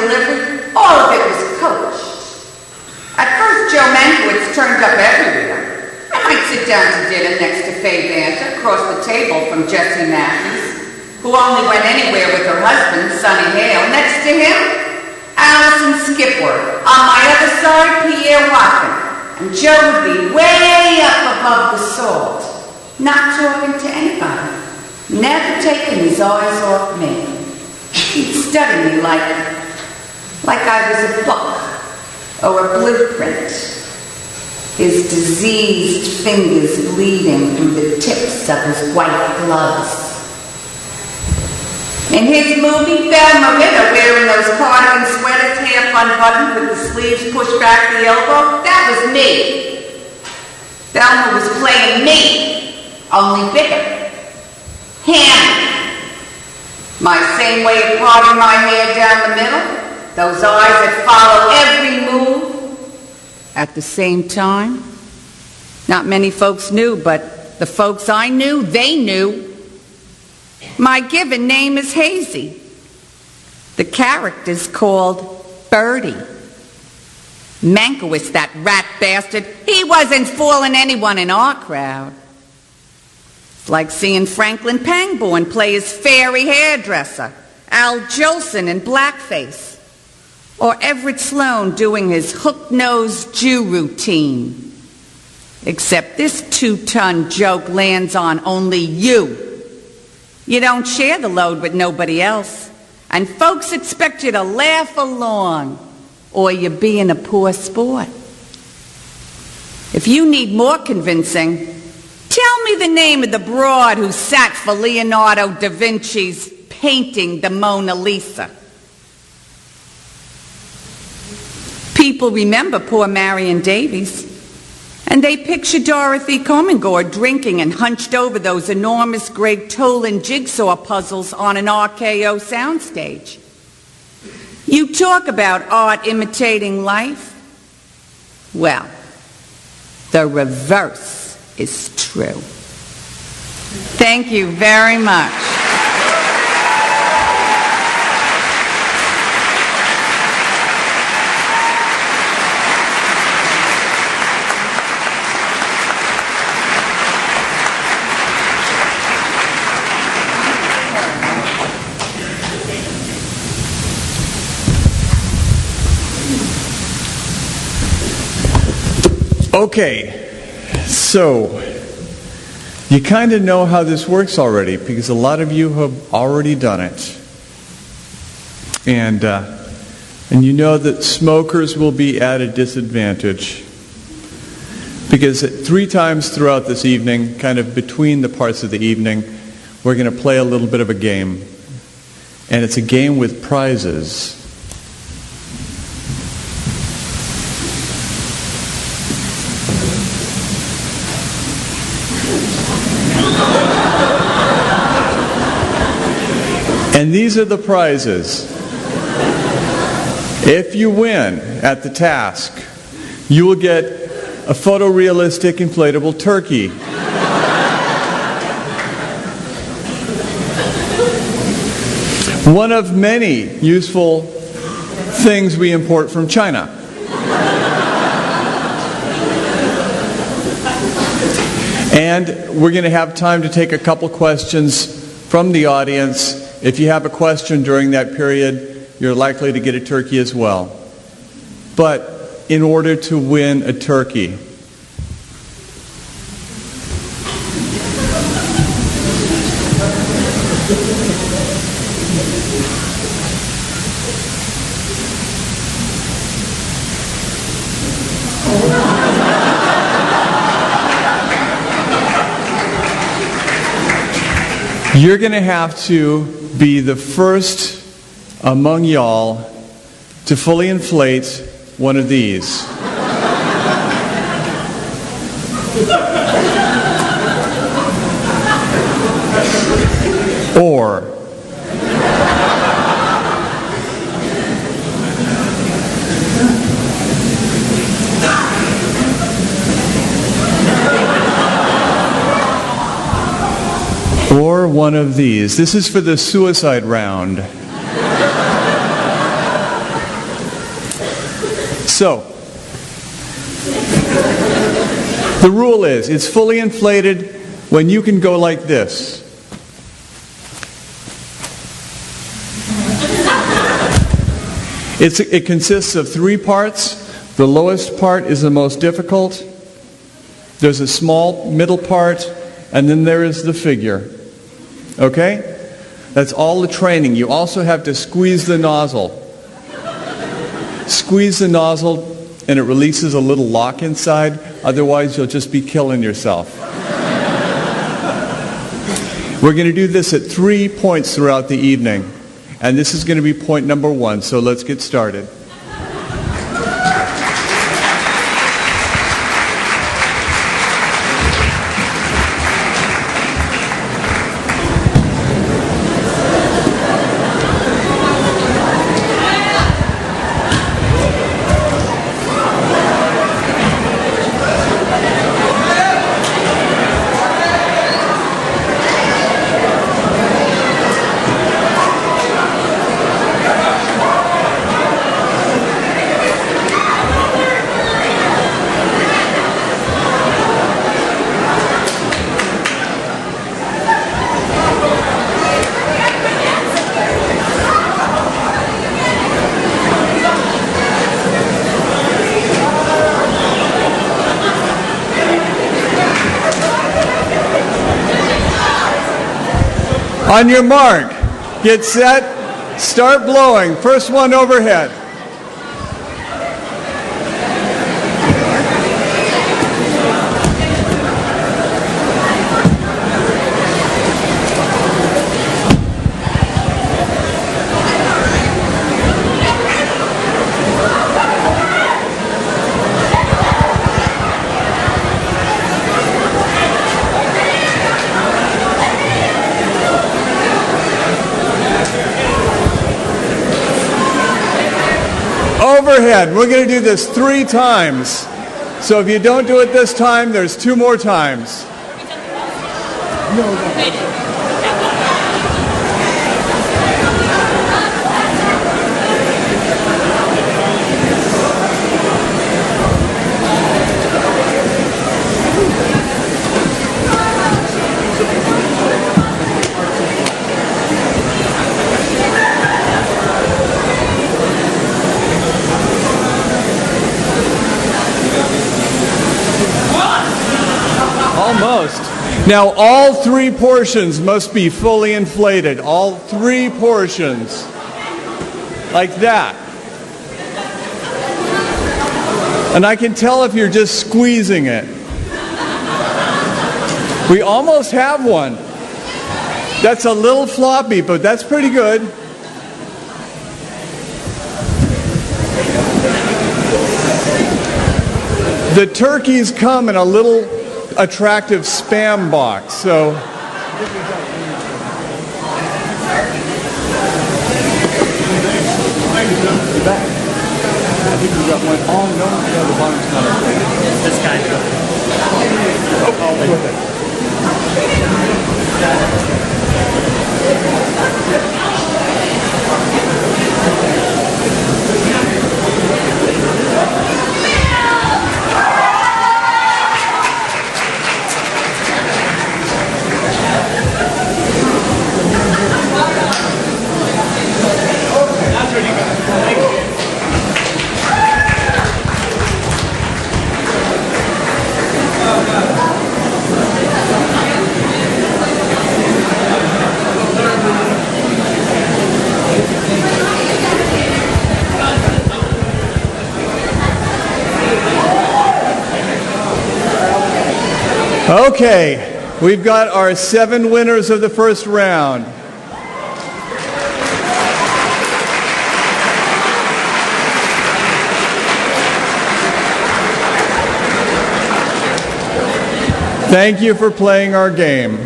delivery, all of it was coached. At first, Joe Mankiewicz turned up everywhere. I might sit down to dinner next to Faye Banter, across the table from Jessie Matthews, who only went anywhere with her husband, Sonny Hale. Next to him, Allison Skipworth. On my other side, Pierre Watkin. And Joe would be way up above the salt, not talking to anybody, never taking his eyes off me. He'd study me like I was a book or a blueprint, his diseased fingers bleeding through the tips of his white gloves. In his movie, Thelma Ritter, wearing those cardigan sweaters, half unbuttoned with the sleeves pushed back the elbow, that was me. Thelma was playing me, only bigger. Hammy. My same way of parting my hair down the middle, those eyes that follow every move at the same time. Not many folks knew, but the folks I knew, they knew. My given name is Hazy. The character's called Birdie. Mankiewicz, that rat bastard, he wasn't fooling anyone in our crowd. It's like seeing Franklin Pangborn play his fairy hairdresser, Al Jolson in blackface, or Everett Sloan doing his hook-nosed Jew routine. Except this 2-ton joke lands on only you. You don't share the load with nobody else, and folks expect you to laugh along, or you're being a poor sport. If you need more convincing, tell me the name of the broad who sat for Leonardo da Vinci's painting the Mona Lisa. People remember poor Marion Davies, and they picture Dorothy Comingore drinking and hunched over those enormous Greg Tolan jigsaw puzzles on an RKO soundstage. You talk about art imitating life? Well, the reverse is true. Thank you very much. Okay, so you kind of know how this works already because a lot of you have already done it. And you know that smokers will be at a disadvantage because 3 times throughout this evening, kind of between the parts of the evening, we're going to play a little bit of a game. And it's a game with prizes. And these are the prizes. If you win at the task, you will get a photorealistic inflatable turkey. One of many useful things we import from China. And we're going to have time to take a couple questions from the audience. If you have a question during that period, you're likely to get a turkey as well. But in order to win a turkey, you're going to have to be the first among y'all to fully inflate one of these. Or one of these. This is for the suicide round. So, the rule is, it's fully inflated when you can go like this. It consists of 3 parts. The lowest part is the most difficult. There's a small middle part, and then there is the figure. Okay? That's all the training. You also have to squeeze the nozzle. Squeeze the nozzle, and it releases a little lock inside. Otherwise, you'll just be killing yourself. We're going to do this at 3 points throughout the evening. And this is going to be point number 1, so let's get started. On your mark, get set, start blowing. First one overhead. Overhead. We're going to do this 3 times. So if you don't do it this time, there's 2 more times. Almost. Now all 3 portions must be fully inflated. All 3 portions. Like that. And I can tell if you're just squeezing it. We almost have one. That's a little floppy, but that's pretty good. The turkeys come in a little attractive spam box, so I think we got one. Oh no, the bottom's not up. This guy. Oh, with it. Okay, we've got our 7 winners of the first round. Thank you for playing our game.